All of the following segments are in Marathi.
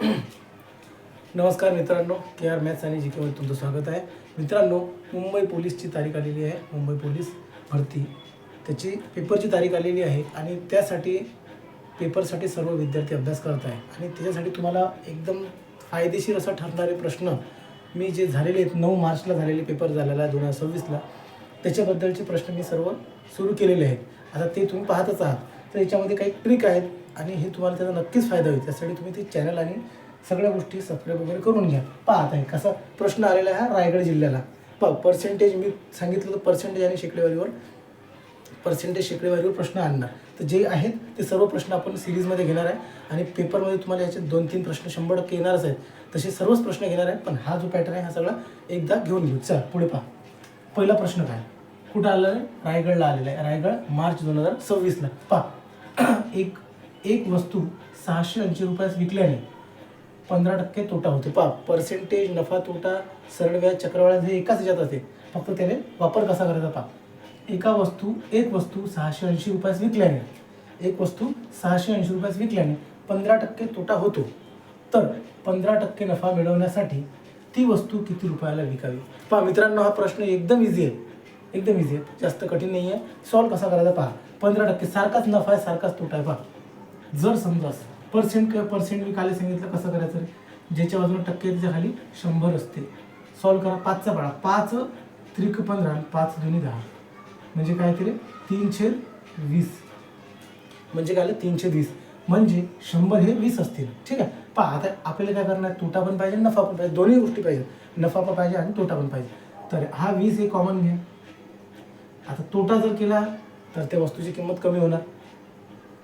नमस्कार मित्रांनो, के आर मॅथ्स आणि जी केमध्ये तुमचं स्वागत आहे. मित्रांनो, मुंबई पोलीसची तारीख आलेली आहे. मुंबई पोलीस भरती त्याची पेपरची तारीख आलेली आहे आणि त्यासाठी पेपरसाठी सर्व विद्यार्थी अभ्यास करत आहे आणि त्याच्यासाठी तुम्हाला एकदम फायदेशीर असा ठरणारे प्रश्न मी जे झालेले आहेत 9 मार्चला झालेले पेपर झालेला आहे 2026ला, त्याच्याबद्दलचे प्रश्न मी सर्व सुरू केलेले आहेत. आता ते तुम्ही पाहतच आहात. तर याच्यामध्ये काही ट्रिक आहेत आणि हे तुम्हाला त्याचा नक्कीच फायदा होईल. त्यासाठी तुम्ही ते चॅनल आणि सगळ्या गोष्टी सबस्क्राईब वगैरे करून घ्या. पाहत आहे कसा प्रश्न आलेला आहे हा रायगड जिल्ह्याला. पर्सेंटेज मी सांगितलं तर पर्सेंटेज आणि शेकडेवारीवर प्रश्न आणणार. तर जे आहेत ते सर्व प्रश्न आपण सिरीजमध्ये घेणार आहे आणि पेपरमध्ये तुम्हाला याचे 2-3 प्रश्न 100% येणारच आहेत. तसे सर्वच प्रश्न घेणार आहेत, पण हा जो पॅटर्न आहे हा सगळा एकदा घेऊन घेऊ. चला पुढे पहा. पहिला प्रश्न काय, कुठं आलेला आहे? रायगडला आलेला आहे. रायगड मार्च 2026ला. पहा एक वस्तू 680 रुपयास विकल्याने 15% तोटा होतो. पहा, पर्सेंटेज, नफा तोटा, सरळ व्याज, चक्रवाढ हे एकाच ह्याच्यात असते. फक्त त्याने वापर कसा करायचा पहा. एक वस्तू 680 रुपयास विकल्याने 15% तोटा होतो. तर 15% नफा मिळवण्यासाठी ती वस्तू किती रुपयाला विकावी? पहा मित्रांनो, हा प्रश्न एकदम इझी आहे, जास्त कठीण नाही आहे. सॉल्व कसा करायचा पहा. 15% सारखाच नफा आहे, सारखाच तोटा आहे. पहा, जर समजा पर्सेंट मी खाली सांगितलं कसं करायचं रे, ज्याच्या बाजूला टक्के त्याच्या खाली 100 असते. सॉल्व करा. 5चा पाडा. 5 त्रिक 15, 5 दुनी 10, म्हणजे काय तरी 320. म्हणजे काय आलं 320, म्हणजे 100 हे 20 असतील. ठीक आहे. पहा आता आपल्याला काय करणार, तोटा पण पाहिजे, नफा पण पाहिजे, दोन्ही गोष्टी पाहिजे. नफा पण पाहिजे आणि तोटा पण पाहिजे. तर हा 20 हे कॉमन घ्या. आता तोटा जर केला तर त्या वस्तूची किंमत कमी होणार.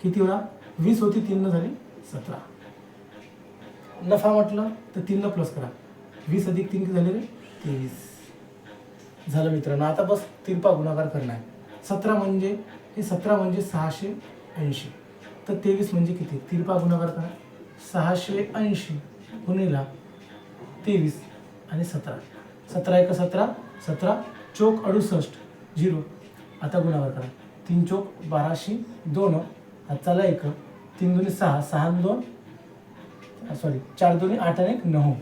किती होणार? 20 होती, 3 झाली 17. नफा म्हटलं तर 3 प्लस करा. 20 अधिक 3 किती झाले रे? 23 झालं मित्रांनो. आता बस तिरपा गुणाकार करणार आहे. 17 म्हणजे 680, तर 23 म्हणजे किती? तिरपा गुणाकार करा. 680 गुणिला 23 आणि 17. 17 1 17, 17 चोक 68, 0. आता गुणाकार करा. 3 चोक 1200, 2 चला 1, 3 दुनी 6, 6 2 4 दुनी 8 आणि 1 9,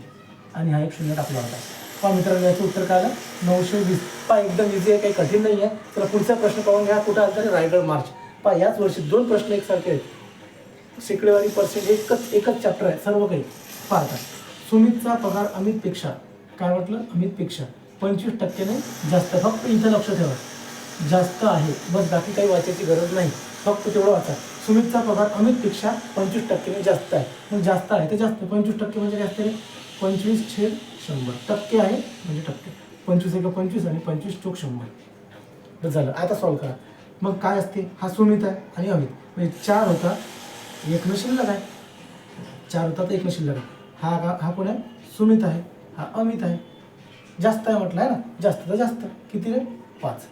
आणि हा एक 0 टाकला होता. पहा मित्रांनो, याचं उत्तर काय आलं? 920. पहा एकदम इझी आहे, काही कठीण नाही आहे. तर पुढचा प्रश्न पाहून घ्या. कुठं आलं तर रायगड मार्च. पहा याच वर्षी 2 प्रश्न एकसारखे आहेत. शेकडेवारी, पर्सेंट एकच चॅप्टर आहे सर्व काही. पहा आता, सुमितचा पगार अमितपेक्षा, काय म्हटलं? अमितपेक्षा 25% जास्त. फक्त इथं लक्ष ठेवा, जास्त आहे बस, बाकी काही वाचायची गरज नाही. फक्त तेवढं वाचा. सुमितचा पगार अमितपेक्षा 25% जास्त आहे. मग जास्त आहे तर जास्त. 25% म्हणजे जास्त आहे. 25/100 टक्के आहे म्हणजे टक्के. 25 1 25 आणि 25 चोक 100. बस झालं. आता सॉल्व करा. मग काय असते? हा सुमित आहे आणि अमित, म्हणजे 4 होता, 1 शिल्लक आहे. 4 होता तर 1 शिल्लक आहे. हा कोण आहे? सुमित आहे. हा अमित आहे. जास्त आहे म्हटलं आहे ना, जास्त तर जास्त. किती रे? 5.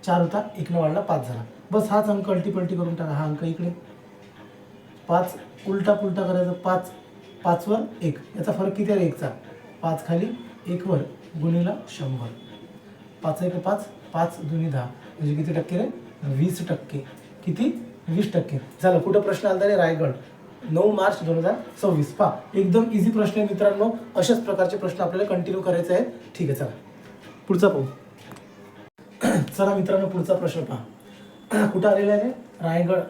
4 होता, 1 वाढला 5 झाला. बस हाच अंक अल्टी-पलटी करून टाका. हा अंक इकडे, 5 उलटा पुलटा करायचा. 5 वर 1, याचा फरक किती आहे? 1चा. 5 खाली 1 वर गुणिला 100. 5 1 5, 5 दुनी 10, म्हणजे किती टक्के रे? 20%. किती? 20%. झालं. कुठं प्रश्न आला रे? रायगड, 9 मार्च 2026. पहा एकदम इझी प्रश्न आहे मित्रांनो. अशाच प्रकारचे प्रश्न आपल्याला कंटिन्यू करायचे आहेत. ठीक आहे, चला पुढचा पाहू. चला मित्रांनो, पुढचा प्रश्न पहा. कुठं आलेला आहे रे? रायगड,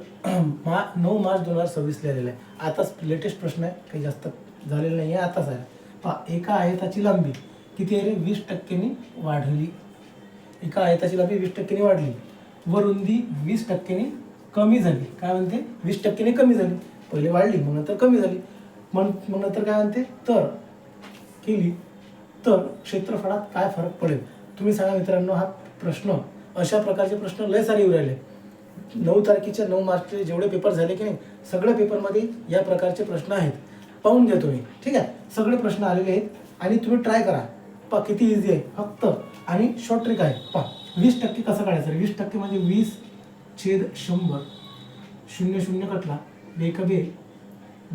9 मार्च 2026ला आलेला आहे. आताच लेटेस्ट प्रश्न आहे, काही जास्त झालेलं नाही आहे, आताच आहे. पहा, एका आयताची लांबी किती आहे रे? 20% वाढली. एका आयताची लांबी 20% वाढली व रुंदी 20% कमी झाली. काय म्हणते? 20% कमी झाली. पहिले वाढली, मग नंतर कमी झाली. मग नंतर काय म्हणते? तर केली तर क्षेत्रफळात काय फरक पडेल? तुम्ही सांगा मित्रांनो. हा प्रश्न, अशा प्रकारचे प्रश्न लय सारे येऊ राहिले. 9 मार्चचे जेवढे पेपर झाले की नाही, सगळ्या पेपरमध्ये या प्रकारचे प्रश्न आहेत. पाहून घ्या तुम्ही. ठीक आहे. सगळे प्रश्न आलेले आहेत आणि तुम्ही ट्राय करा. पहा किती इझी आहे फक्त, आणि शॉर्ट ट्रिक आहे. पहा 20% कसं काढायचं? 20% म्हणजे 20/100. 0 0 कटला, 1 2,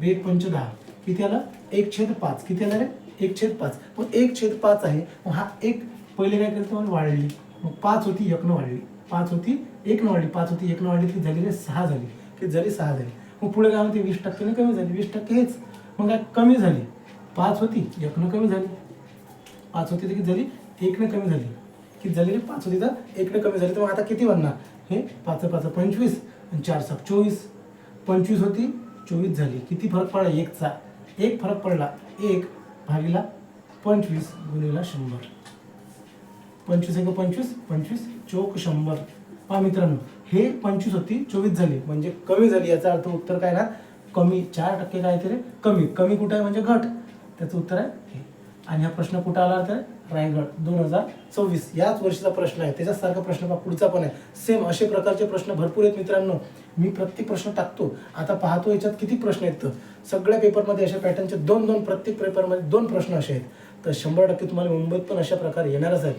1 5 10, किती आलं? 1/5. किती आलं रे? 1/5. मग 1/5 आहे. मग हा एक पहिले काय करतो? वाढली. मग 5 होती, 1 वाढली. 5 होती, 1 वाढली. 5 होती, 1 वाढली, ती झाली रे 6 झाली. किती झाली? 6 झाली. मग पुढे काय म्हणते? 20% कमी झाली. 20% हेच. मग काय कमी झाली, 5 होती 1 कमी झाली, 5 होती तर किती झाली 1 कमी झाली, किती झाली 5 होती तर 1 कमी झाली. तर मग आता किती बनणार, हे 5 5 25 आणि 4 7 24, 25 होती 24 झाली. किती फरक पडला, 1चा 1 फरक पडला, 1 भागिला 25 गुणिला 100. 25 1 25 25 चोक 100. पहा मित्रांनो, हे 25 होती 24 झाली म्हणजे कमी झाली. याचा अर्थ उत्तर काय ना कमी. 4% काय ते रे कमी. कमी कुठं आहे म्हणजे घट. त्याचं उत्तर आहे हे. आणि हा प्रश्न कुठं आला तर रायगड 2024 याच वर्षीचा प्रश्न आहे. त्याच्यासारखा प्रश्न पुढचा पण आहे सेम. असे प्रकारचे प्रश्न भरपूर आहेत मित्रांनो. मी प्रत्येक प्रश्न टाकतो. आता पाहतो याच्यात किती प्रश्न आहेत. सगळ्या पेपरमध्ये अशा पॅटर्नचे 2-2 प्रत्येक पेपरमध्ये 2 प्रश्न असे आहेत. तर 100% तुम्हाला मुंबईत पण अशा प्रकारे येणारच आहेत.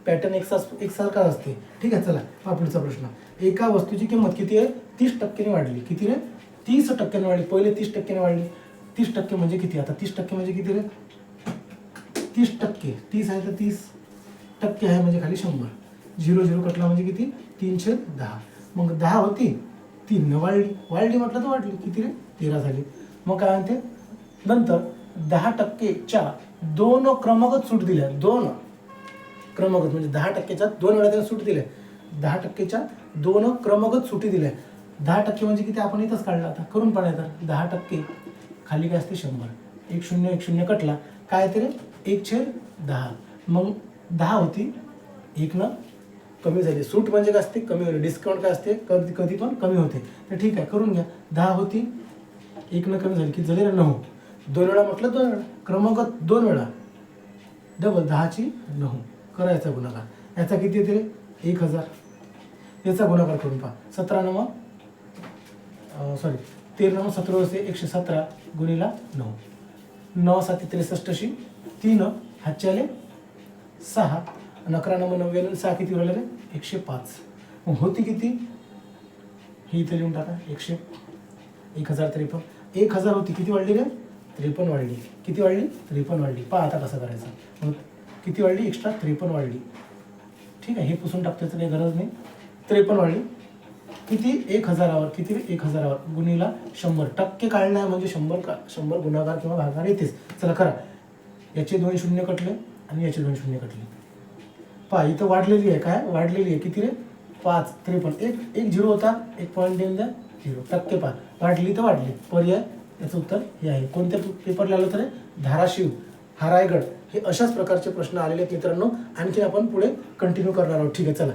पॅटर्न एकसारखा असते. ठीक आहे, चला हा पुढचा प्रश्न. एका वस्तूची किंमत किती आहे, 30% वाढली. किती रे, 30% वाढली. पहिले 30% वाढली. 30% म्हणजे किती, आता 30% म्हणजे किती रे, 30%. 30 आहे तर 30% आहे म्हणजे खाली 100. 0 0 कटला म्हणजे किती, 310. मग 10 होती 3 वाढली. वाढली म्हटलं तर वाढली. किती रे, 13 झाली. मग काय म्हणते, नंतर 10%च्या 2 क्रमागत सूट दिल्या. 2 क्रमागत म्हणजे 10%च्या 2 वेळा त्याला सूट दिल्या. 10%च्या 2 क्रमागत सुटी दिल्या. 10% म्हणजे किती आपण इथंच काढलं, आता करून पाहायचं. 10% खाली काय असते 100. 1 0 कटला काय ते रे 1/10. मग 10 होती 1 कमी झाली. सूट म्हणजे काय असते, कमी होते. डिस्काउंट काय असते, कधी कधी पण कमी होते. तर ठीक आहे, करून घ्या. 10 होती 1 कमी झाली, किती झाली रे 9. 2 वेळा म्हटलं 2 वेळा, क्रमागत 2 वेळा डबल 10ची 9 करायचा गुणाकार. याचा किती येते रे 1000. याचा गुणाकार करून पहा. 13 17 117 गुणिला 9. 9 7 63 3 हातचे आले 6 आणि 11 99 6 किती उरले रे 105. मग होती किती, ही इथे लिहून टाका. 1053. 1000 होती, किती वाढली रे 53 वाढली. किती वाढली 53 वाढली. पहा आता कसं करायचं. मग किती वाढली, एक्स्ट्रा 53 वाढली. ठीक आहे, हे पुसून टाकतो, याचं काही गरज नाही. 53 वाढली. किती 1000वर, किती 1000वर गुणिला 100%. काढणार म्हणजे 100 गुणाकार किंवा भागाकार येतेच. चला करा. याचे 2 शून्य कटले आणि याचे 2 शून्य कटले. पहा इथं वाढलेली आहे. काय वाढलेली आहे, किती रे 5 53. एक 0 होता, 1 पॉईंट देऊन द्या 0%. पहा वाढली तर वाढली. पर्याय याचं उत्तर हे आहे. कोणत्या पेपरला आलं तर धाराशिव, हा रायगड. हे अशाच प्रकारचे प्रश्न आलेले आहेत मित्रांनो. आणखी आपण पुढे कंटिन्यू करणार आहोत. ठीक आहे, चला.